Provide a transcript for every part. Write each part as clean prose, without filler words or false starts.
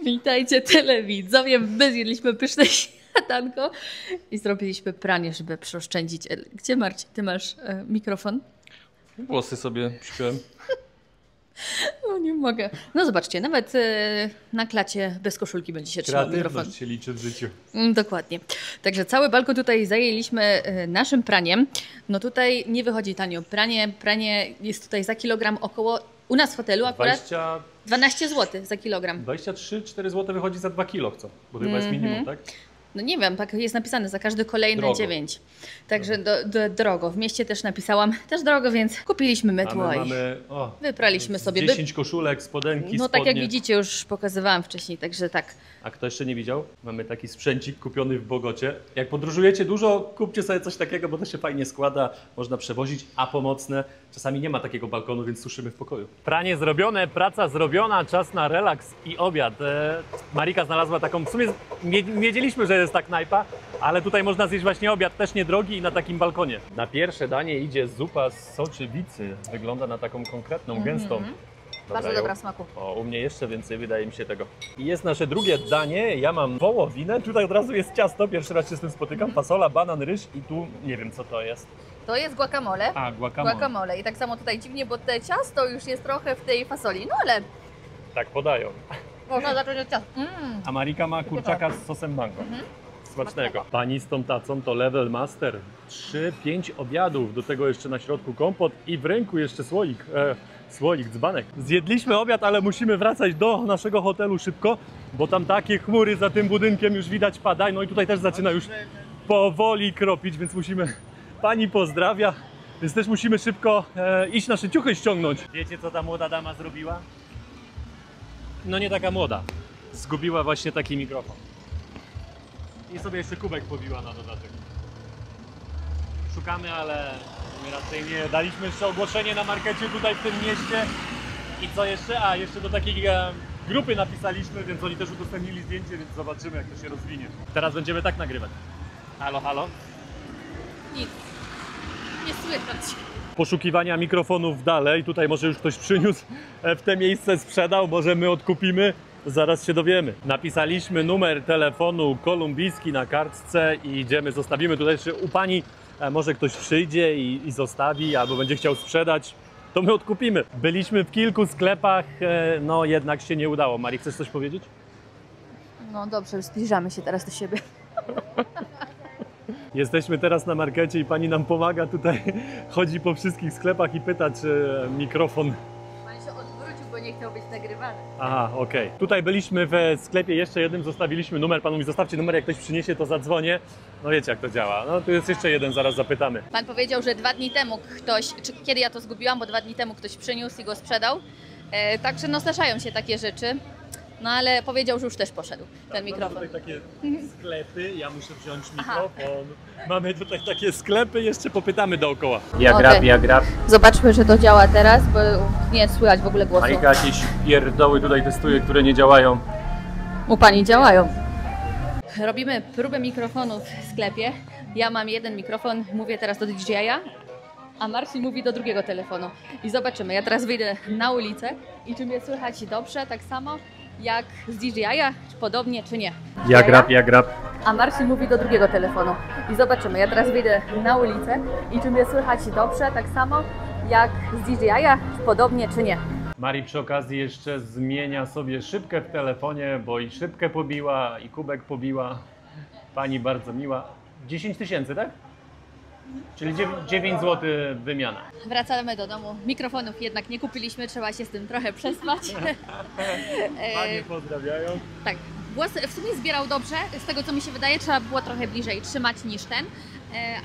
Witajcie telewidzowie, my zjedliśmy pyszne śniadanko i zrobiliśmy pranie, żeby przeoszczędzić. Gdzie Marcin, ty masz mikrofon? Włosy sobie przypiąłem. No nie mogę. No zobaczcie, nawet na klacie bez koszulki będzie się trzymał mikrofon. Kreatywność się liczy w życiu. Dokładnie. Także cały balkon tutaj zajęliśmy naszym praniem. No tutaj nie wychodzi tanio. Pranie jest tutaj za kilogram około, u nas w hotelu akurat 12 zł za kilogram. 23-4 zł wychodzi za 2 kilo, co? Bo to chyba jest minimum, tak? No nie wiem, tak jest napisane, za każdy kolejny Drogo. 9. Także drogo. W mieście też napisałam, też drogo, więc kupiliśmy mydło i wypraliśmy sobie. 10 koszulek, spodenki, no spodnie. tak jak widzicie, już pokazywałam wcześniej, także tak. A kto jeszcze nie widział? Mamy taki sprzęcik kupiony w Bogocie. Jak podróżujecie dużo, kupcie sobie coś takiego, bo to się fajnie składa, można przewozić, a pomocne. Czasami nie ma takiego balkonu, więc suszymy w pokoju. Pranie zrobione, praca zrobiona, czas na relaks i obiad. Marika znalazła taką, w sumie nie wiedzieliśmy, że jest ta knajpa, ale tutaj można zjeść właśnie obiad, też niedrogi i na takim balkonie. Na pierwsze danie idzie zupa z soczewicy. Wygląda na taką konkretną, gęstą. Bardzo dobra smaku. O, u mnie jeszcze więcej, wydaje mi się tego. I jest nasze drugie danie. Ja mam wołowinę. Tutaj od razu jest ciasto. Pierwszy raz się z tym spotykam. Fasola, banan, ryż i tu nie wiem, co to jest. To jest guacamole. A, guacamole. Guacamole. I tak samo tutaj dziwnie, bo te ciasto już jest trochę w tej fasoli. No ale Tak podają. można zacząć od ciasta. A Marika ma kurczaka z sosem mango. Smacznego. Pani z tą tacą to level master. 3-5 obiadów. Do tego jeszcze na środku kompot i w ręku jeszcze słoik. Słoik, dzbanek. Zjedliśmy obiad, ale musimy wracać do naszego hotelu szybko, bo tam takie chmury za tym budynkiem już widać pada. No i tutaj też zaczyna już powoli kropić, więc musimy... Pani pozdrawia, więc też musimy szybko iść nasze ciuchy ściągnąć. Wiecie, co ta młoda dama zrobiła? No nie taka młoda. Zgubiła właśnie taki mikrofon. I sobie jeszcze kubek pobiła na dodatek. Szukamy, ale raczej nie. Daliśmy jeszcze ogłoszenie na markecie tutaj w tym mieście. I co jeszcze? A, jeszcze do takiej grupy napisaliśmy, więc oni też udostępnili zdjęcie, więc zobaczymy, jak to się rozwinie. Teraz będziemy tak nagrywać. Halo, halo? Nic. Nie słychać. Poszukiwania mikrofonów dalej. Tutaj może już ktoś przyniósł w te miejsce, sprzedał, może my odkupimy. Zaraz się dowiemy. Napisaliśmy numer telefonu kolumbijski na kartce i idziemy, zostawimy tutaj jeszcze u pani. Może ktoś przyjdzie i zostawi, albo będzie chciał sprzedać. To my odkupimy. Byliśmy w kilku sklepach, no jednak się nie udało. Mari, chcesz coś powiedzieć? No dobrze, już zbliżamy się teraz do siebie. Jesteśmy teraz na markecie i pani nam pomaga tutaj. Chodzi po wszystkich sklepach i pyta, czy mikrofon... Pan się odwrócił, bo nie chciał być nagrywany. Aha, okej. Tutaj byliśmy w sklepie jeszcze jednym, zostawiliśmy numer. Pan mówi, zostawcie numer, jak ktoś przyniesie, to zadzwonię. No wiecie, jak to działa. No tu jest jeszcze jeden, zaraz zapytamy. Pan powiedział, że 2 dni temu ktoś, czy kiedy ja to zgubiłam, bo 2 dni temu ktoś przyniósł i go sprzedał. Także no zdarzają się takie rzeczy. No ale powiedział, że już też poszedł ten mikrofon. Mamy tutaj takie sklepy, ja muszę wziąć mikrofon. Mamy tutaj takie sklepy, jeszcze popytamy dookoła. Ja grab. Zobaczmy, że to działa teraz, bo nie słychać w ogóle głosu. Marika jakieś pierdoły tutaj testuje, które nie działają. U pani działają. Robimy próbę mikrofonów w sklepie. Ja mam jeden mikrofon, mówię teraz do DJ-a, a Marcin mówi do drugiego telefonu. I zobaczymy, ja teraz wyjdę na ulicę i czy mnie słychać dobrze, tak samo jak z DJI-a, czy podobnie, czy nie. Ja grab. A Marcin mówi do drugiego telefonu. I zobaczymy, ja teraz wyjdę na ulicę i czy mnie słychać dobrze, tak samo jak z DJI-a, czy podobnie, czy nie. Mari przy okazji jeszcze zmienia sobie szybkę w telefonie, bo i szybkę pobiła, i kubek pobiła. Pani bardzo miła. 10 000, tak? Czyli 9 zł wymiana. Wracamy do domu. Mikrofonów jednak nie kupiliśmy, trzeba się z tym trochę przespać. Panie pozdrawiają. Tak, głos w sumie zbierał dobrze, z tego co mi się wydaje, trzeba było trochę bliżej trzymać niż ten.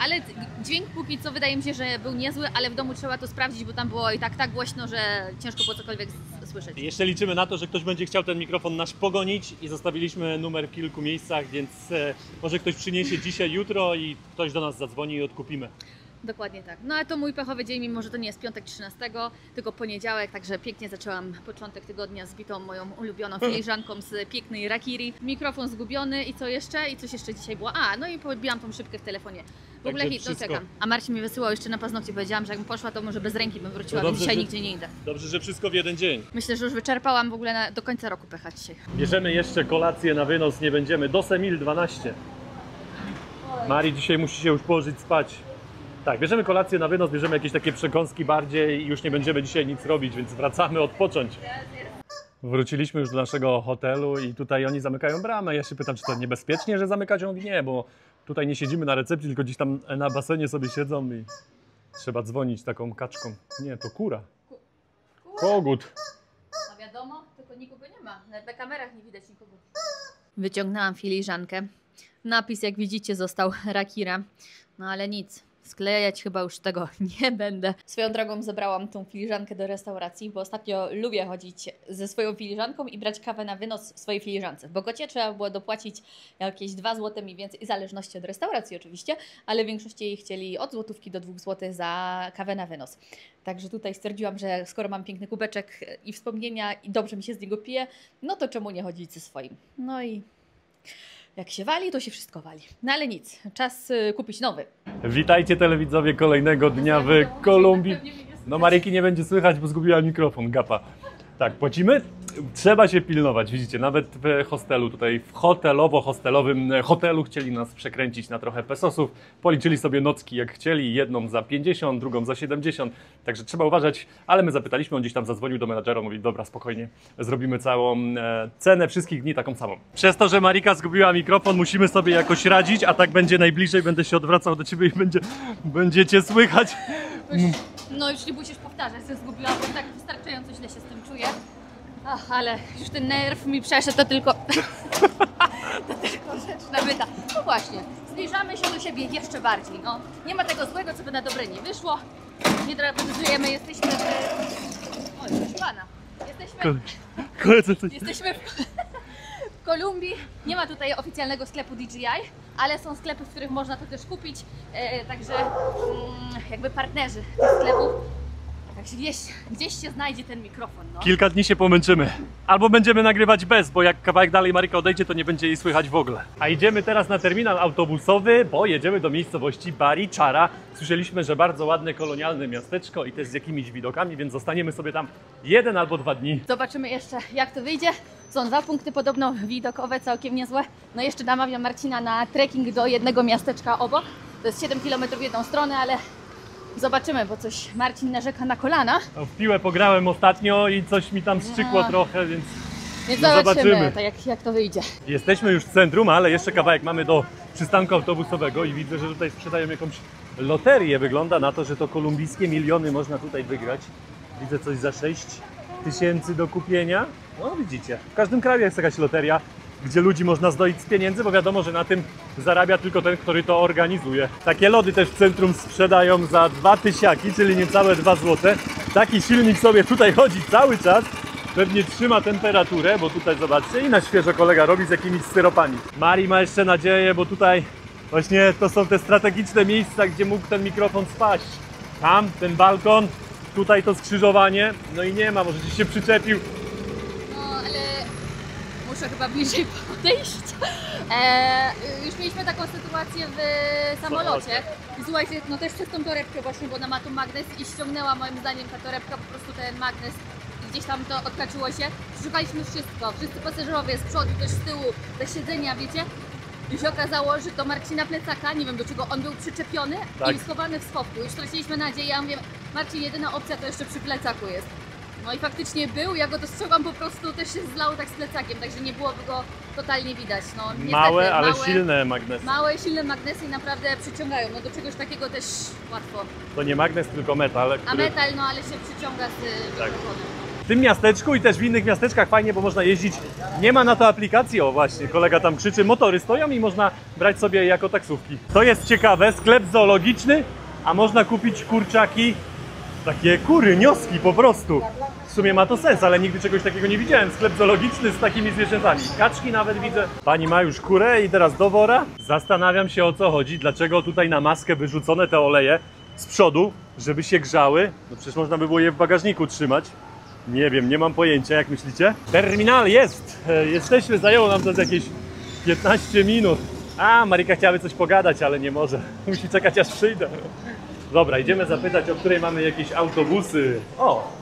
Ale dźwięk póki co wydaje mi się, że był niezły, ale w domu trzeba to sprawdzić, bo tam było i tak głośno, że ciężko było cokolwiek słyszeć. Jeszcze liczymy na to, że ktoś będzie chciał ten mikrofon nasz pogonić i zostawiliśmy numer w kilku miejscach, więc może ktoś przyniesie dzisiaj, jutro i ktoś do nas zadzwoni i odkupimy. Dokładnie tak. No ale to mój pechowy dzień, mimo że to nie jest piątek 13, tylko poniedziałek, także pięknie zaczęłam początek tygodnia z bitą moją ulubioną filiżanką z pięknej rakiri. Mikrofon zgubiony i co jeszcze? I coś jeszcze dzisiaj było. A, no i podbiłam tą szybkę w telefonie. W ogóle hit, doczekam. A Marcin mi wysyłał jeszcze na paznokcie, powiedziałam, że jakbym poszła, to może bez ręki bym wróciła, więc dzisiaj nigdzie nie idę. Dobrze, że wszystko w jeden dzień. Myślę, że już wyczerpałam w ogóle do końca roku pecha dzisiaj. Bierzemy jeszcze kolację na wynos, nie będziemy. Do Semil 12. Mari dzisiaj musi się już położyć spać. Tak, bierzemy kolację na wynos, bierzemy jakieś takie przekąski bardziej i już nie będziemy dzisiaj nic robić, więc wracamy odpocząć. Wróciliśmy już do naszego hotelu i tutaj oni zamykają bramę. Ja się pytam, czy to niebezpiecznie, że zamykają? Mówi, nie, bo tutaj nie siedzimy na recepcji, tylko gdzieś tam na basenie sobie siedzą i trzeba dzwonić taką kaczką. Nie, to kura. Kogut. No wiadomo, tylko nikogo nie ma. Nawet na kamerach nie widać nikogo. Wyciągnęłam filiżankę. Napis, jak widzicie, został Rakira. No ale nic. Sklejać chyba już tego nie będę. Swoją drogą zabrałam tą filiżankę do restauracji, bo ostatnio lubię chodzić ze swoją filiżanką i brać kawę na wynos w swojej filiżance. W Bogocie trzeba było dopłacić jakieś 2 zł mniej więcej, w zależności od restauracji oczywiście, ale w większości chcieli od złotówki do 2 zł za kawę na wynos. Także tutaj stwierdziłam, że skoro mam piękny kubeczek i wspomnienia i dobrze mi się z niego pije, no to czemu nie chodzić ze swoim? No i jak się wali, to się wszystko wali. No ale nic, czas kupić nowy. Witajcie telewidzowie kolejnego dnia w Kolumbii. No Maryki nie będzie słychać, bo zgubiła mikrofon, gapa. Tak, płacimy? Trzeba się pilnować, widzicie, nawet w hostelu, tutaj w hotelowo-hostelowym hotelu chcieli nas przekręcić na trochę pesosów. Policzyli sobie nocki jak chcieli, jedną za 50, drugą za 70, także trzeba uważać, ale my zapytaliśmy, on gdzieś tam zadzwonił do menadżera, mówi, dobra, spokojnie, zrobimy całą cenę wszystkich dni taką samą. Przez to, że Marika zgubiła mikrofon, musimy sobie jakoś radzić, a tak będzie najbliżej, będę się odwracał do ciebie i będziecie słychać. No już nie musisz powtarzać, że zgubiłam, bo tak wystarczająco źle się z tym czuję. Ach, ale już ten nerw mi przeszedł, to tylko rzecz nabyta. No właśnie, zbliżamy się do siebie jeszcze bardziej, no. Nie ma tego złego, co by na dobre nie wyszło. Nie dramatyzujemy, jesteśmy w... Oj, proszę pana. Jesteśmy w Kolumbii. Nie ma tutaj oficjalnego sklepu DJI, ale są sklepy, w których można to też kupić. Także jakby partnerzy tych sklepów. Także gdzieś się znajdzie ten mikrofon. No. Kilka dni się pomęczymy. Albo będziemy nagrywać bez, bo jak kawałek dalej Maryka odejdzie, to nie będzie jej słychać w ogóle. A idziemy teraz na terminal autobusowy, bo jedziemy do miejscowości Barichara. Słyszeliśmy, że bardzo ładne kolonialne miasteczko i też z jakimiś widokami, więc zostaniemy sobie tam 1 albo 2 dni. Zobaczymy jeszcze, jak to wyjdzie. Są 2 punkty podobno widokowe, całkiem niezłe. No jeszcze namawiam Marcina na trekking do jednego miasteczka obok. To jest 7 km w jedną stronę, ale zobaczymy, bo coś Marcin narzeka na kolana. No, w piłę pograłem ostatnio i coś mi tam strzykło trochę, więc zobaczymy. Tak jak to wyjdzie. Jesteśmy już w centrum, ale jeszcze kawałek mamy do przystanku autobusowego i widzę, że tutaj sprzedają jakąś loterię. Wygląda na to, że to kolumbijskie miliony można tutaj wygrać. Widzę coś za 6 000 do kupienia. No widzicie, w każdym kraju jest jakaś loteria, gdzie ludzi można zdoić z pieniędzy, bo wiadomo, że na tym zarabia tylko ten, który to organizuje. Takie lody też w centrum sprzedają za 2 tysiaki, czyli niecałe 2 zł. Taki silnik sobie tutaj chodzi cały czas. Pewnie trzyma temperaturę, bo tutaj zobaczcie i na świeżo kolega robi z jakimiś syropami. Mari ma jeszcze nadzieję, bo tutaj właśnie to są te strategiczne miejsca, gdzie mógł ten mikrofon spaść. Tam ten balkon, tutaj to skrzyżowanie, no i nie ma, może gdzieś się przyczepił. No ale muszę chyba bliżej podejść. Już mieliśmy taką sytuację w samolocie. I słuchajcie, no też przez tą torebkę właśnie, bo ona ma tu magnes i ściągnęła moim zdaniem ta torebka po prostu ten magnes. Gdzieś tam to odkaczyło się. Szukaliśmy wszystko, wszyscy pasażerowie z przodu, też z tyłu, te siedzenia, wiecie. I się okazało, że do Marcina plecaka, nie wiem do czego, on był przyczepiony i schowany w schowku. Już straciliśmy nadzieję, ja mówię, Marcin, jedyna opcja to jeszcze przy plecaku jest. No i faktycznie był, ja go dostrzegłam, po prostu też się zlało tak z plecakiem, także nie byłoby go totalnie widać. No, niestety, małe, ale silne magnesy. Małe, silne magnesy i naprawdę przyciągają, no do czegoś takiego też łatwo. To nie magnes, tylko metal. Który... A metal, no ale się przyciąga z mikrofonem. W tym miasteczku i też w innych miasteczkach fajnie, bo można jeździć. Nie ma na to aplikacji, o właśnie, kolega tam krzyczy, motory stoją i można brać sobie jako taksówki. To jest ciekawe, sklep zoologiczny, a można kupić kurczaki, takie kury, nioski po prostu. W sumie ma to sens, ale nigdy czegoś takiego nie widziałem. Sklep zoologiczny z takimi zwierzętami. Kaczki nawet widzę. Pani ma już kurę i teraz do wora. Zastanawiam się, o co chodzi, dlaczego tutaj na maskę wyrzucone te oleje. z przodu, żeby się grzały. No przecież można by było je w bagażniku trzymać. Nie wiem, nie mam pojęcia, jak myślicie? Terminal jest! Jesteśmy, zajęło nam to jakieś 15 minut. A, Marika chciałaby coś pogadać, ale nie może. Musi czekać, aż przyjdę. Dobra, idziemy zapytać, o której mamy jakieś autobusy. O,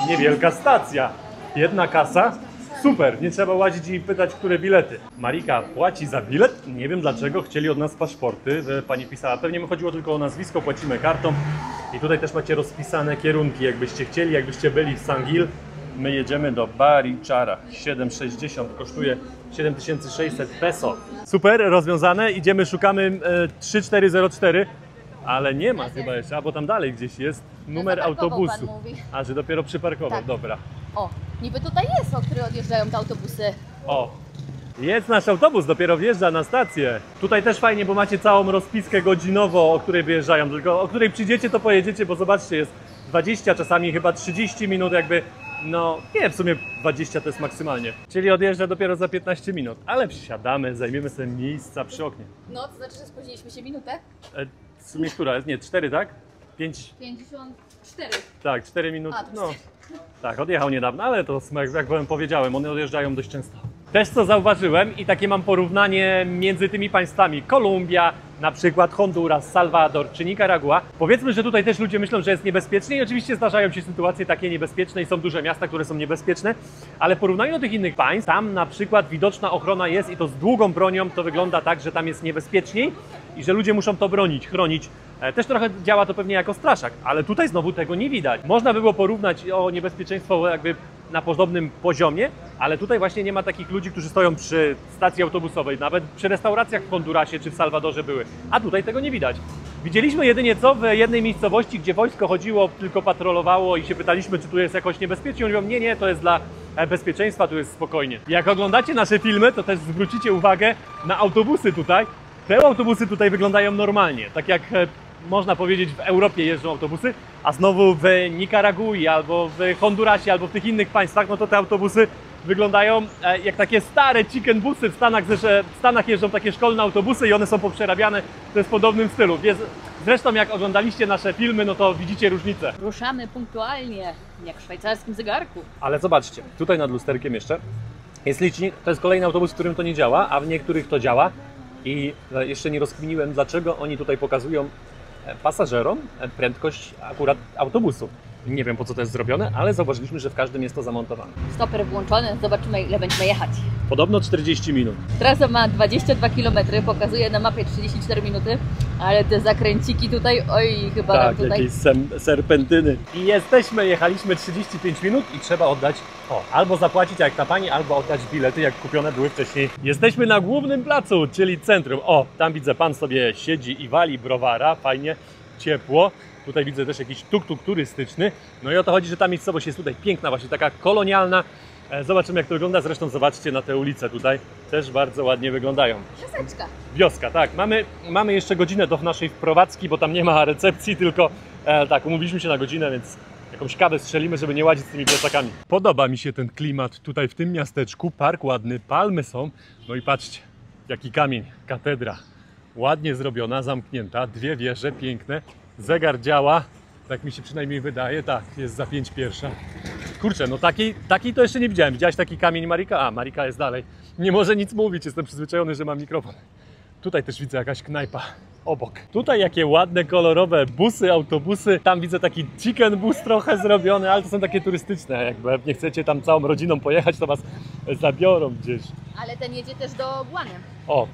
niewielka stacja. Jedna kasa. Super, nie trzeba łazić i pytać, które bilety. Marika płaci za bilet. Nie wiem dlaczego, chcieli od nas paszporty. Pani pisała, pewnie chodziło tylko o nazwisko, płacimy kartą. I tutaj też macie rozpisane kierunki, jakbyście chcieli, jakbyście byli w Sangil. My jedziemy do Barichara. 7,60 kosztuje 7600 peso. Super, rozwiązane. Idziemy, szukamy 3404. Ale nie ma chyba jeszcze, albo tam dalej gdzieś jest numer autobusu. Pan mówi. A, że dopiero przyparkował, Tak. dobra. O, niby tutaj jest, o której odjeżdżają te autobusy. O, jest nasz autobus, dopiero wjeżdża na stację. Tutaj też fajnie, bo macie całą rozpiskę godzinową, o której wyjeżdżają. Tylko o której przyjdziecie, to pojedziecie, bo zobaczcie, jest 20, czasami chyba 30 minut jakby. No, nie, w sumie 20 to jest maksymalnie. Czyli odjeżdża dopiero za 15 minut. Ale wsiadamy, zajmiemy sobie miejsca przy oknie. No, to znaczy, że spóźniliśmy się minutę? W sumie która jest? Nie, 4, tak? 5, 54. tak, 4 minuty. A, to No, tak, odjechał niedawno, ale to jak wam powiedziałem, one odjeżdżają dość często. Też co zauważyłem i takie mam porównanie między tymi państwami. Kolumbia, na przykład Honduras, Salwador czy Nikaragua. Powiedzmy, że tutaj też ludzie myślą, że jest niebezpiecznie i oczywiście zdarzają się sytuacje takie niebezpieczne i są duże miasta, które są niebezpieczne, ale w porównaniu do tych innych państw, tam na przykład widoczna ochrona jest i to z długą bronią, to wygląda tak, że tam jest niebezpieczniej i że ludzie muszą to bronić, chronić. Też trochę działa to pewnie jako straszak, ale tutaj znowu tego nie widać. Można by było porównać o niebezpieczeństwo jakby na podobnym poziomie, ale tutaj właśnie nie ma takich ludzi, którzy stoją przy stacji autobusowej, nawet przy restauracjach w Hondurasie czy w Salwadorze były, a tutaj tego nie widać. Widzieliśmy jedynie co w jednej miejscowości, gdzie wojsko chodziło, tylko patrolowało i się pytaliśmy, czy tu jest jakoś niebezpiecznie. Oni mówią, nie, to jest dla bezpieczeństwa, tu jest spokojnie. Jak oglądacie nasze filmy, to też zwrócicie uwagę na autobusy tutaj. Te autobusy tutaj wyglądają normalnie, tak jak można powiedzieć w Europie jeżdżą autobusy, a znowu w Nikaragui, albo w Hondurasie, albo w tych innych państwach, no to te autobusy wyglądają jak takie stare chicken busy. W Stanach jeżdżą takie szkolne autobusy i one są poprzerabiane, to jest w podobnym stylu. Zresztą jak oglądaliście nasze filmy, no to widzicie różnicę. Ruszamy punktualnie, jak w szwajcarskim zegarku. Ale zobaczcie, tutaj nad lusterkiem jeszcze jest licznik, to jest kolejny autobus, w którym to nie działa, a w niektórych to działa. I jeszcze nie rozkminiłem, dlaczego oni tutaj pokazują pasażerom prędkość akurat autobusu. Nie wiem, po co to jest zrobione, ale zauważyliśmy, że w każdym jest to zamontowane. Stoper włączony, zobaczymy, ile będziemy jechać. Podobno 40 minut. Trasa ma 22 km, pokazuje na mapie 34 minuty, ale te zakręciki tutaj, oj, chyba Tak, nam tutaj... jakieś serpentyny. I jechaliśmy 35 minut i trzeba oddać, albo zapłacić jak ta pani, albo oddać bilety, jak kupione były wcześniej. Jesteśmy na głównym placu, czyli centrum. O, tam widzę, pan sobie siedzi i wali browara, fajnie, ciepło. Tutaj widzę też jakiś tuk-tuk turystyczny. No i o to chodzi, że ta miejscowość jest tutaj piękna, właśnie taka kolonialna. Zobaczymy, jak to wygląda. Zresztą zobaczcie na te ulice tutaj. Też bardzo ładnie wyglądają. Wioseczka. Wioska, tak. Mamy jeszcze godzinę do naszej wprowadzki, bo tam nie ma recepcji, tylko tak, umówiliśmy się na godzinę, więc jakąś kawę strzelimy, żeby nie łazić z tymi plecakami. Podoba mi się ten klimat tutaj w tym miasteczku. Park ładny, palmy są. No i patrzcie, jaki kamień, katedra. Ładnie zrobiona, zamknięta, dwie wieże piękne. Zegar działa, tak mi się przynajmniej wydaje. Tak, jest za 5:01. Kurczę, no takiej to jeszcze nie widziałem. Widziałaś taki kamień, Marika? A, Marika jest dalej. Nie może nic mówić, jestem przyzwyczajony, że mam mikrofon. Tutaj też widzę jakaś knajpa obok. Tutaj jakie ładne, kolorowe busy, autobusy. Tam widzę taki chicken bus trochę zrobiony, ale to są takie turystyczne. Jakby nie chcecie tam całą rodziną pojechać, to was zabiorą gdzieś. Ale ten jedzie też do Guany. O,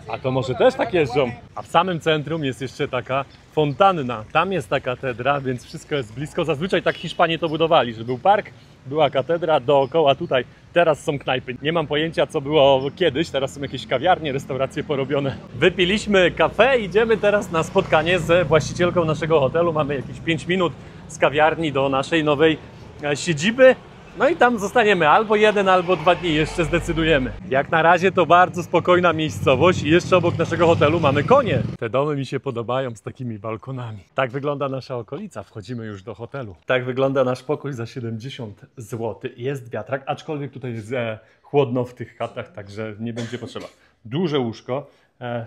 a to może też tak jeżdżą. A w samym centrum jest jeszcze taka fontanna. Tam jest ta katedra, więc wszystko jest blisko. Zazwyczaj tak Hiszpanie to budowali, że był park, była katedra, dookoła tutaj. Teraz są knajpy. Nie mam pojęcia, co było kiedyś. Teraz są jakieś kawiarnie, restauracje porobione. Wypiliśmy kawę, idziemy teraz na spotkanie z właścicielką naszego hotelu. Mamy jakieś 5 minut z kawiarni do naszej nowej siedziby. No i tam zostaniemy albo 1, albo 2 dni, jeszcze zdecydujemy. Jak na razie to bardzo spokojna miejscowość i jeszcze obok naszego hotelu mamy konie. Te domy mi się podobają z takimi balkonami. Tak wygląda nasza okolica, wchodzimy już do hotelu. Tak wygląda nasz pokój za 70 zł. Jest wiatrak, aczkolwiek tutaj jest chłodno w tych chatach, także nie będzie potrzeba. Duże łóżko,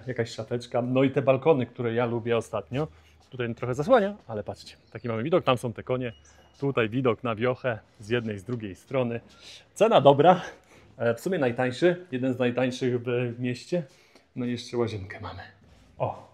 jakaś szafeczka, no i te balkony, które ja lubię ostatnio. tutaj trochę zasłania, ale patrzcie, taki mamy widok, tam są te konie, tutaj widok na wiochę z jednej, z drugiej strony. Cena dobra, w sumie najtańszy, jeden z najtańszych w mieście. No i jeszcze łazienkę mamy. O!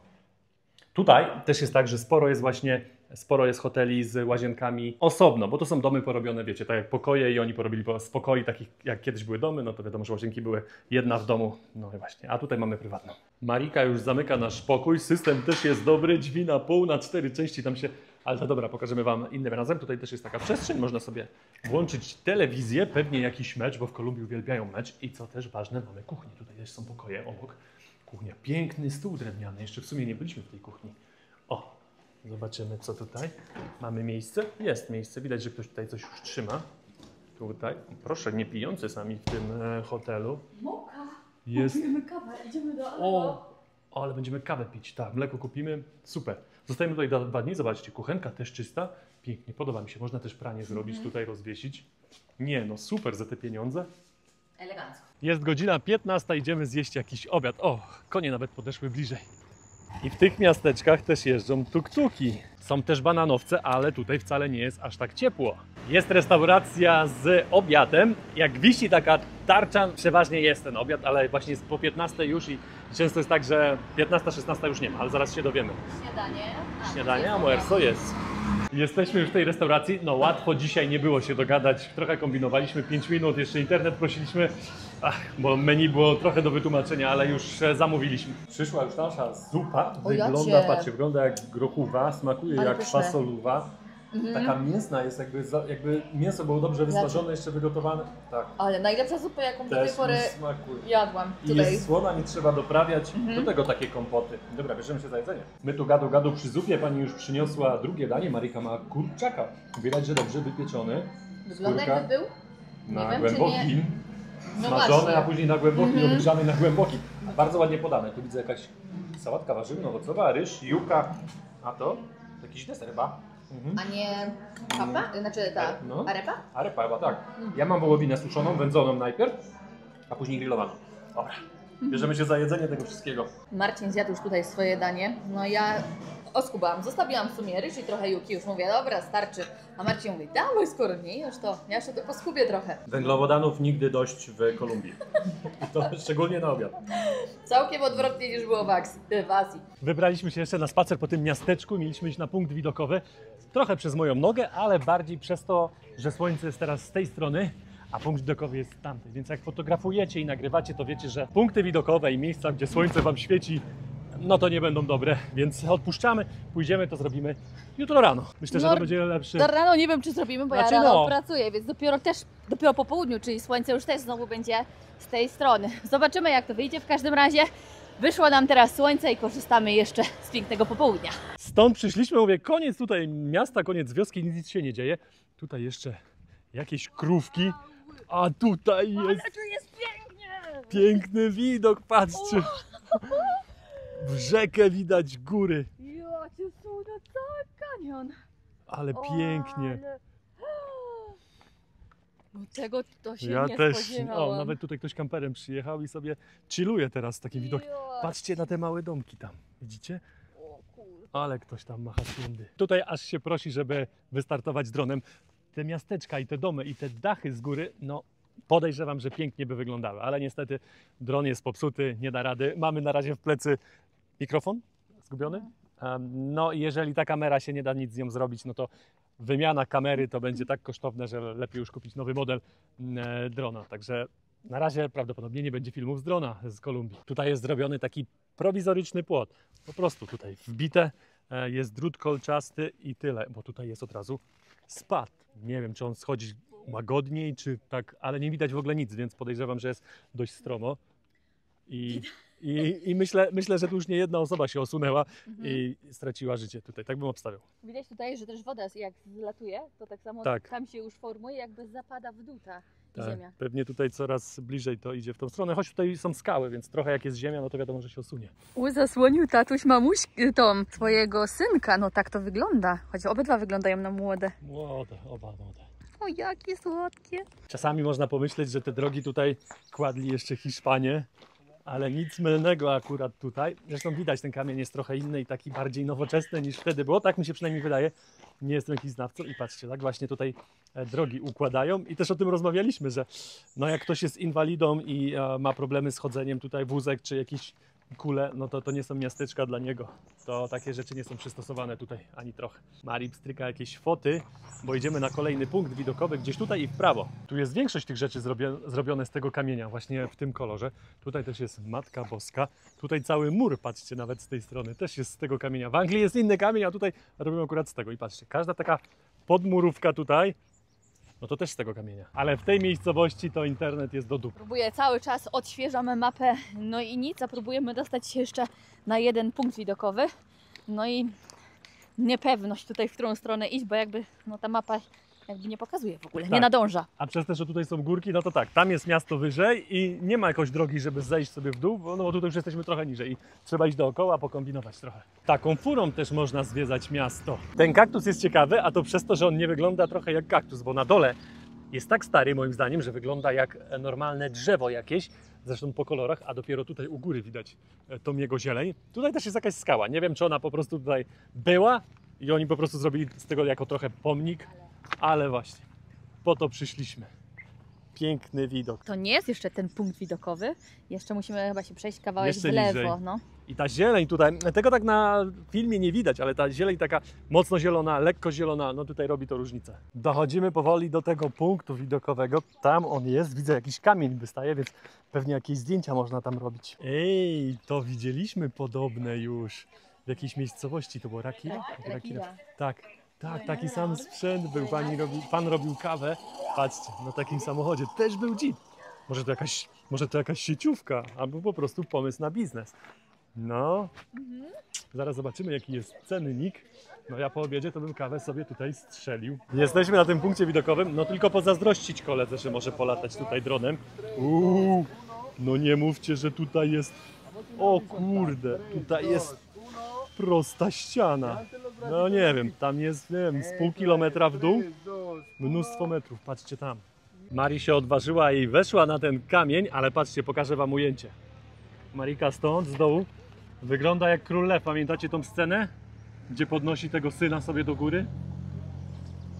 Tutaj też jest tak, że sporo jest hoteli z łazienkami osobno, bo to są domy porobione, wiecie, tak jak pokoje i oni porobili z pokoi, takich jak kiedyś były domy, no to wiadomo, że łazienki były jedna w domu, no i właśnie, a tutaj mamy prywatną. Marika już zamyka nasz pokój, system też jest dobry, drzwi na pół, na 4 części, tam się, ale to dobra, pokażemy Wam innym razem. Tutaj też jest taka przestrzeń, można sobie włączyć telewizję, pewnie jakiś mecz, bo w Kolumbii uwielbiają mecz i co też ważne, mamy kuchnię, tutaj też są pokoje obok. Kuchnia, piękny stół drewniany, jeszcze w sumie nie byliśmy w tej kuchni. O, zobaczymy co tutaj. Mamy miejsce? Jest miejsce, widać, że ktoś tutaj coś już trzyma. Tutaj, proszę, nie pijący sami w tym hotelu. Moka! Jest. Kupujemy kawę, idziemy do O, ale będziemy kawę pić, tak, mleko kupimy, super. Zostajemy tutaj do 2 dni, zobaczcie, kuchenka też czysta, pięknie, podoba mi się, można też pranie zrobić, tutaj rozwiesić. Nie, no super za te pieniądze. Elegancko. Jest godzina 15, idziemy zjeść jakiś obiad. O, konie nawet podeszły bliżej. I w tych miasteczkach też jeżdżą tuk-tuki. Są też bananowce, ale tutaj wcale nie jest aż tak ciepło. Jest restauracja z obiadem. Jak wisi taka tarcza, przeważnie jest ten obiad, ale właśnie jest po 15 już i często jest tak, że 15-16 już nie ma, ale zaraz się dowiemy. Śniadanie. Śniadanie, a moerso jest. Jesteśmy już w tej restauracji. No łatwo dzisiaj nie było się dogadać. Trochę kombinowaliśmy, 5 minut, jeszcze internet prosiliśmy. Bo menu było trochę do wytłumaczenia, ale już zamówiliśmy. Przyszła już nasza zupa. Wygląda, patrzcie, wygląda jak grochowa, smakuje ale jak pyszne. fasoluwa. Taka mięsna jest, jakby mięso było dobrze wysmażone, jeszcze wygotowane. Tak. Ale najlepsza zupa, jaką do tej Też pory mi smakuje. jadłam. I Tutaj. jest słona, nie trzeba doprawiać. Do tego takie kompoty. Dobra, bierzemy się za jedzenie. My tu gadu przy zupie. Pani już przyniosła drugie danie. Marika ma kurczaka. Widać, że dobrze wypieczony. Wygląda Skórka jakby był. na wiem, czy głębokim. nie. No Smażone, właśnie. a później na głębokim, obgrzany na głębokim. Bardzo ładnie podane. Tu widzę jakaś sałatka warzywno-owocowa, ryż, juka. A to jakiś deser chyba. A nie papa? Znaczy ta No. arepa? Arepa chyba, tak. Ja mam wołowinę suszoną, wędzoną najpierw, a później grillowaną. Dobra, bierzemy się za jedzenie tego wszystkiego. Marcin zjadł już tutaj swoje danie. No ja oskubałam. Zostawiłam w sumie ryż i trochę juki. Już mówię, dobra, starczy. A Marcin mówi, dawaj, skoro nie jesz to, ja jeszcze to poskubię trochę. Węglowodanów nigdy dość w Kolumbii. I to szczególnie na obiad. Całkiem odwrotnie niż było w Azji. Wybraliśmy się jeszcze na spacer po tym miasteczku. Mieliśmy iść na punkt widokowy. Trochę przez moją nogę, ale bardziej przez to, że słońce jest teraz z tej strony, a punkt widokowy jest z tamtej. Więc jak fotografujecie i nagrywacie, to wiecie, że punkty widokowe i miejsca, gdzie słońce Wam świeci, no to nie będą dobre, więc odpuszczamy, pójdziemy, to zrobimy jutro rano. Myślę, że to będzie lepszy. Do rano nie wiem, czy zrobimy, bo Znaczy, ja rano no. pracuję, więc dopiero po południu, czyli słońce już też znowu będzie z tej strony. Zobaczymy, jak to wyjdzie. W każdym razie wyszło nam teraz słońce i korzystamy jeszcze z pięknego popołudnia. Stąd przyszliśmy, mówię, koniec tutaj miasta, koniec wioski, nic się nie dzieje. Tutaj jeszcze jakieś krówki, a tutaj jest Ale tu jest pięknie! piękny widok, patrzcie. W rzekę widać góry, Jacie są na cały kanion. ale pięknie. Ale... No tego to się Ja nie też, spodziewałam. nawet tutaj ktoś kamperem przyjechał i sobie chilluje teraz z takim widokiem. Patrzcie na te małe domki tam, widzicie? O kurde. Ale ktoś tam macha święty. Tutaj aż się prosi, żeby wystartować dronem. Te miasteczka i te domy i te dachy z góry, no podejrzewam, że pięknie by wyglądały, ale niestety dron jest popsuty, nie da rady. Mamy na razie w plecy mikrofon zgubiony. No i jeżeli ta kamera się nie da nic z nią zrobić, no to wymiana kamery to będzie tak kosztowne, że lepiej już kupić nowy model drona. Także na razie prawdopodobnie nie będzie filmów z drona z Kolumbii. Tutaj jest zrobiony taki prowizoryczny płot. Po prostu tutaj wbite jest drut kolczasty i tyle, bo tutaj jest od razu spad. Nie wiem, czy on schodzi łagodniej, czy tak, ale nie widać w ogóle nic, więc podejrzewam, że jest dość stromo. I myślę, że tu już nie jedna osoba się osunęła i straciła życie tutaj. Tak bym obstawiał. Widać tutaj, że też woda jak zlatuje, to tak samo Tak. tam się już formuje, jakby zapada w dół ta Tak, ziemia. pewnie tutaj coraz bliżej to idzie w tą stronę, choć tutaj są skały, więc trochę jak jest ziemia, no to wiadomo, że się osunie. Zasłonił tatuś mamuś twojego synka, no tak to wygląda, choć obydwa wyglądają na młode. Młode, oba młode. O, jakie słodkie. Czasami można pomyśleć, że te drogi tutaj kładli jeszcze Hiszpanie, Ale nic mylnego akurat tutaj. Zresztą widać, ten kamień jest trochę inny i taki bardziej nowoczesny niż wtedy było. Tak mi się przynajmniej wydaje. Nie jestem jakiś znawcą i patrzcie, tak właśnie tutaj drogi układają i też o tym rozmawialiśmy, że no jak ktoś jest inwalidą i ma problemy z chodzeniem, tutaj wózek czy jakiś kule, no to nie są miasteczka dla niego. To takie rzeczy nie są przystosowane tutaj ani trochę. Mari pstryka jakieś foty, bo idziemy na kolejny punkt widokowy gdzieś tutaj i w prawo. Tu jest większość tych rzeczy zrobione z tego kamienia, właśnie w tym kolorze. Tutaj też jest Matka Boska. Tutaj cały mur, patrzcie, nawet z tej strony też jest z tego kamienia. W Anglii jest inny kamień, a tutaj robią akurat z tego. I patrzcie, każda taka podmurówka tutaj, no to też z tego kamienia. Ale w tej miejscowości to internet jest do dupy. Próbuję cały czas, odświeżamy mapę, no i nic, a próbujemy dostać się jeszcze na jeden punkt widokowy. No i niepewność tutaj, w którą stronę iść, bo jakby no ta mapa jakby nie pokazuje w ogóle, nie Tak. nadąża. A przez to, że tutaj są górki, no to tak, tam jest miasto wyżej i nie ma jakoś drogi, żeby zejść sobie w dół, bo tutaj już jesteśmy trochę niżej i trzeba iść dookoła, pokombinować trochę. Taką furą też można zwiedzać miasto. Ten kaktus jest ciekawy, a to przez to, że on nie wygląda trochę jak kaktus, bo na dole jest tak stary moim zdaniem, że wygląda jak normalne drzewo jakieś, zresztą po kolorach, a dopiero tutaj u góry widać tą jego zieleń. Tutaj też jest jakaś skała, nie wiem czy ona po prostu tutaj była i oni po prostu zrobili z tego jako trochę pomnik, ale właśnie, po to przyszliśmy. Piękny widok. To nie jest jeszcze ten punkt widokowy, jeszcze musimy chyba się przejść kawałek Jeszcze w lewo. niżej. No. I ta zieleń tutaj, tego tak na filmie nie widać, ale ta zieleń taka mocno zielona, lekko zielona, no tutaj robi to różnicę. Dochodzimy powoli do tego punktu widokowego. Tam on jest, widzę jakiś kamień wystaje, więc pewnie jakieś zdjęcia można tam robić. Ej, to widzieliśmy podobne już w jakiejś miejscowości. To było Rakira? Rakira. Tak. Tak, taki sam sprzęt był. Pan robił kawę. Patrzcie, na takim samochodzie też był jeep. Może to jakaś sieciówka, albo po prostu pomysł na biznes. No, zaraz zobaczymy jaki jest cennik. No ja po obiedzie to bym kawę sobie tutaj strzelił. Jesteśmy na tym punkcie widokowym, no tylko pozazdrościć koledze, że może polatać tutaj dronem. No nie mówcie, że tutaj jest... O kurde, tutaj jest prosta ściana. No nie wiem, tam jest, nie wiem, z pół kilometra w dół. Mnóstwo metrów, patrzcie tam. Mari się odważyła i weszła na ten kamień, ale patrzcie, pokażę wam ujęcie. Marika stąd, z dołu, wygląda jak król lew. Pamiętacie tą scenę? Gdzie podnosi tego syna sobie do góry?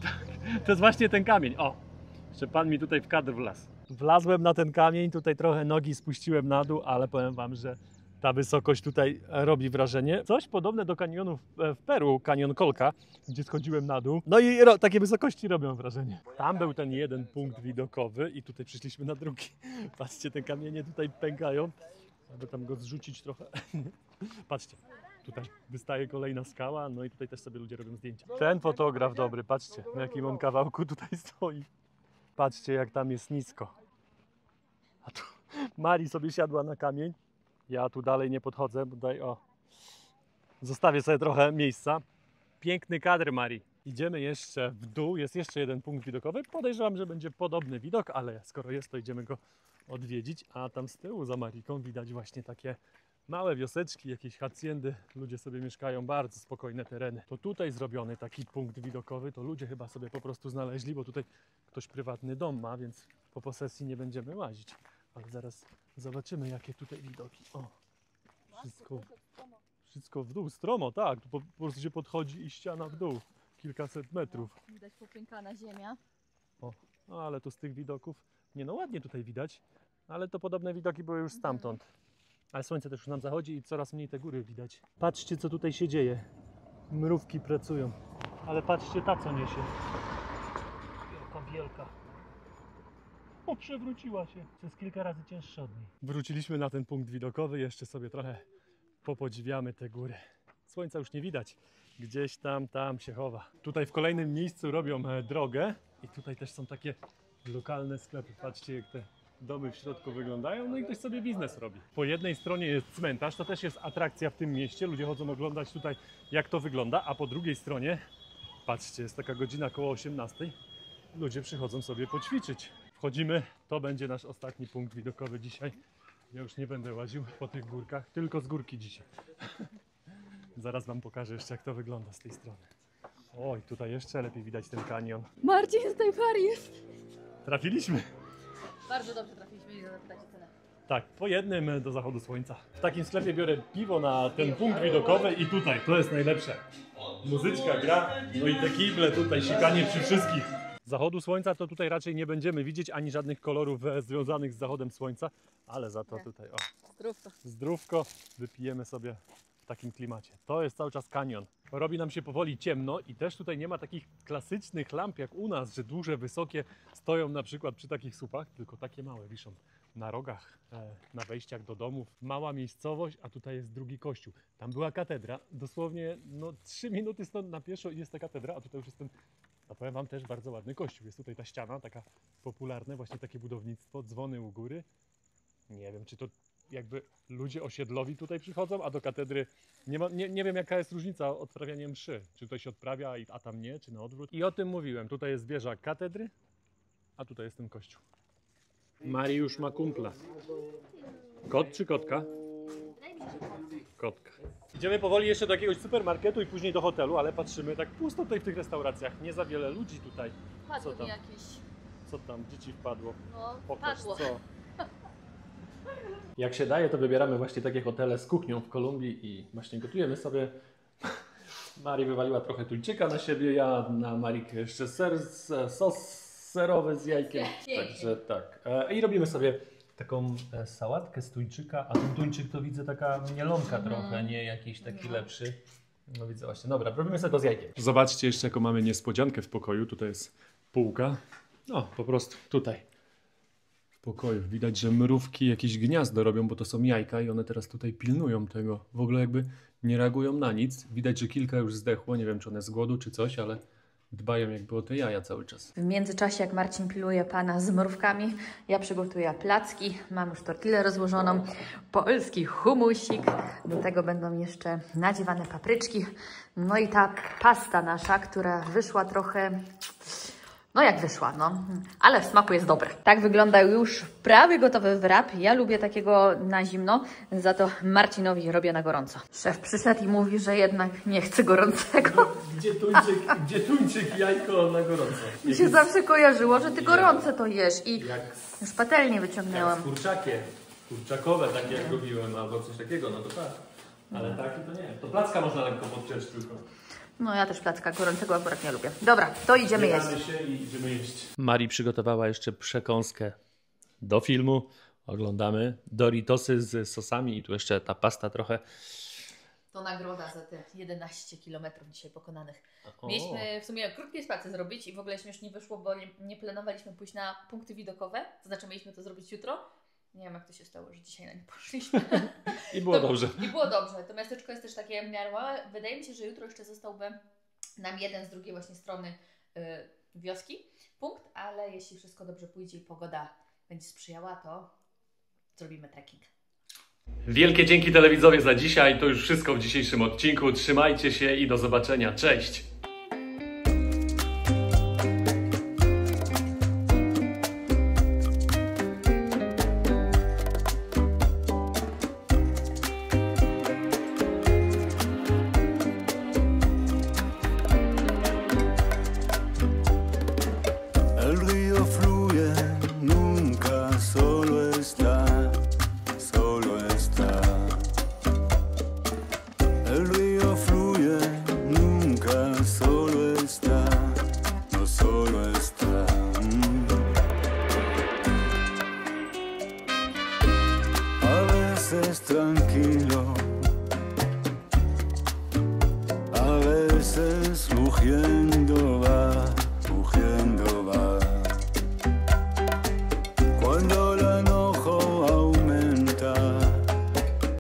Tak, to jest właśnie ten kamień. O, jeszcze pan mi tutaj w kadr wlazł. Wlazłem na ten kamień, tutaj trochę nogi spuściłem na dół, ale powiem wam, że ta wysokość tutaj robi wrażenie. Coś podobne do kanionu w Peru, kanion Kolka, gdzie schodziłem na dół. No i takie wysokości robią wrażenie. Tam był ten jeden punkt widokowy i tutaj przyszliśmy na drugi. Patrzcie, te kamienie tutaj pękają. Aby tam go zrzucić trochę. Patrzcie, tutaj wystaje kolejna skała, no i tutaj też sobie ludzie robią zdjęcia. Ten fotograf dobry, patrzcie, na jakim on kawałku tutaj stoi. Patrzcie, jak tam jest nisko. A tu Mari sobie siadła na kamień. Ja tu dalej nie podchodzę, bo tutaj zostawię sobie trochę miejsca. Piękny kadr, Mari. Idziemy jeszcze w dół, jest jeszcze jeden punkt widokowy. Podejrzewam, że będzie podobny widok, ale skoro jest, to idziemy go odwiedzić. A tam z tyłu za Mariką widać właśnie takie małe wioseczki, jakieś haciendy. Ludzie sobie mieszkają, bardzo spokojne tereny. To tutaj zrobiony taki punkt widokowy, to ludzie chyba sobie po prostu znaleźli, bo tutaj ktoś prywatny dom ma, więc po posesji nie będziemy łazić. Ale zaraz zobaczymy, jakie tutaj widoki. O, wszystko w dół, stromo, tak. Tu po prostu się podchodzi i ściana w dół. Kilkaset metrów. Widać popękana ziemia. O, no ale tu z tych widoków, nie no ładnie tutaj widać, ale to podobne widoki były już stamtąd. Ale słońce też już nam zachodzi i coraz mniej te góry widać. Patrzcie, co tutaj się dzieje. Mrówki pracują. Ale patrzcie, ta co niesie. Jaka wielka. O, przewróciła się. To jest kilka razy cięższa od niej. Wróciliśmy na ten punkt widokowy, jeszcze sobie trochę popodziwiamy te góry. Słońca już nie widać. Gdzieś tam się chowa. Tutaj w kolejnym miejscu robią drogę i tutaj też są takie lokalne sklepy. Patrzcie, jak te domy w środku wyglądają, no i ktoś sobie biznes robi. Po jednej stronie jest cmentarz, to też jest atrakcja w tym mieście. Ludzie chodzą oglądać tutaj, jak to wygląda, a po drugiej stronie, patrzcie, jest taka godzina koło 18. Ludzie przychodzą sobie poćwiczyć. Wchodzimy, to będzie nasz ostatni punkt widokowy dzisiaj. Ja już nie będę łaził po tych górkach, tylko z górki dzisiaj. Zaraz wam pokażę jeszcze, jak to wygląda z tej strony. Oj, tutaj jeszcze lepiej widać ten kanion. Marcin, tutaj bar jest. Trafiliśmy. Bardzo dobrze trafiliśmy i zapytać o cenę. Tak, po jednym do zachodu słońca. W takim sklepie biorę piwo na ten punkt widokowy i tutaj, to jest najlepsze. Muzyczka gra, no i te kible tutaj, sikanie przy wszystkich. Zachodu słońca to tutaj raczej nie będziemy widzieć, ani żadnych kolorów związanych z zachodem słońca, ale za to tutaj, o, Zdrówko. zdrówko, wypijemy sobie w takim klimacie. To jest cały czas kanion. Robi nam się powoli ciemno i też tutaj nie ma takich klasycznych lamp jak u nas, że duże, wysokie stoją na przykład przy takich słupach, tylko takie małe wiszą na rogach, na wejściach do domów. Mała miejscowość, a tutaj jest drugi kościół. Tam była katedra, dosłownie 3 minuty stąd na pieszo jest ta katedra, a tutaj już jest ten, a powiem wam, też bardzo ładny kościół. Jest tutaj ta ściana, taka popularne, właśnie takie budownictwo, dzwony u góry. Nie wiem, czy to jakby ludzie osiedlowi tutaj przychodzą, a do katedry nie wiem jaka jest różnica odprawiania mszy. Czy tutaj się odprawia, a tam nie, czy na odwrót. I o tym mówiłem. Tutaj jest wieża katedry, a tutaj jest ten kościół. Mariusz ma kumpla. Kot czy kotka? Kotka. Idziemy powoli jeszcze do jakiegoś supermarketu i później do hotelu, ale patrzymy, tak pusto tutaj w tych restauracjach. Nie za wiele ludzi tutaj. Padło mi jakieś. Co tam? Dzieci wpadło. No, Pokaż padło. co. Jak się daje, to wybieramy właśnie takie hotele z kuchnią w Kolumbii i właśnie gotujemy sobie. Mari wywaliła trochę tuńczyka na siebie, ja na Marikę jeszcze sos serowy z jajkiem. Także tak. I robimy sobie taką sałatkę z tuńczyka, a ten tuńczyk to widzę taka mielonka trochę, nie jakiś taki lepszy. No widzę właśnie. Dobra, robimy sobie to z jajkiem. Zobaczcie jeszcze jaką mamy niespodziankę w pokoju. Tutaj jest półka. No, po prostu tutaj. W pokoju. Widać, że mrówki jakieś gniazdo robią, bo to są jajka i one teraz tutaj pilnują tego. W ogóle jakby nie reagują na nic. Widać, że kilka już zdechło. Nie wiem, czy one z głodu, czy coś, ale dbają jakby o te jaja cały czas. W międzyczasie, jak Marcin piluje pana z mrówkami, ja przygotuję placki. Mam już tortillę rozłożoną, polski humusik. Do tego będą jeszcze nadziewane papryczki. No i ta pasta nasza, która wyszła trochę... No jak wyszła, no. Ale w smaku jest dobre. Tak wygląda już prawie gotowy wrap. Ja lubię takiego na zimno, za to Marcinowi robię na gorąco. Szef przyszedł i mówi, że jednak nie chce gorącego. Gdzie tuńczyk, jajko na gorąco? Mi się zawsze kojarzyło, że ty gorące to jesz i już patelnię wyciągnęłam. Jak kurczakowe takie jak robiłem, albo coś takiego, no to tak. Ale taki to nie. To placka można lekko podciąć tylko. No ja też placka gorącego akurat nie lubię. Dobra, to idziemy jeść. się i idziemy jeść. Mari przygotowała jeszcze przekąskę do filmu. Oglądamy Doritosy z sosami i tu jeszcze ta pasta trochę. To nagroda za te 11 km dzisiaj pokonanych. Mieliśmy w sumie krótki spacer zrobić i w ogóle śmiesznie wyszło, bo nie planowaliśmy pójść na punkty widokowe. To znaczy mieliśmy to zrobić jutro. Nie wiem jak to się stało, że dzisiaj na nie poszliśmy. I było dobrze. I było dobrze. To miasteczko jest też takie w miarę małe. Wydaje mi się, że jutro jeszcze zostałby nam jeden z drugiej właśnie strony wioski punkt, ale jeśli wszystko dobrze pójdzie i pogoda będzie sprzyjała, to zrobimy trekking. Wielkie dzięki telewidzowie za dzisiaj. To już wszystko w dzisiejszym odcinku. Trzymajcie się i do zobaczenia. Cześć! Tranquilo, a veces rugiendo.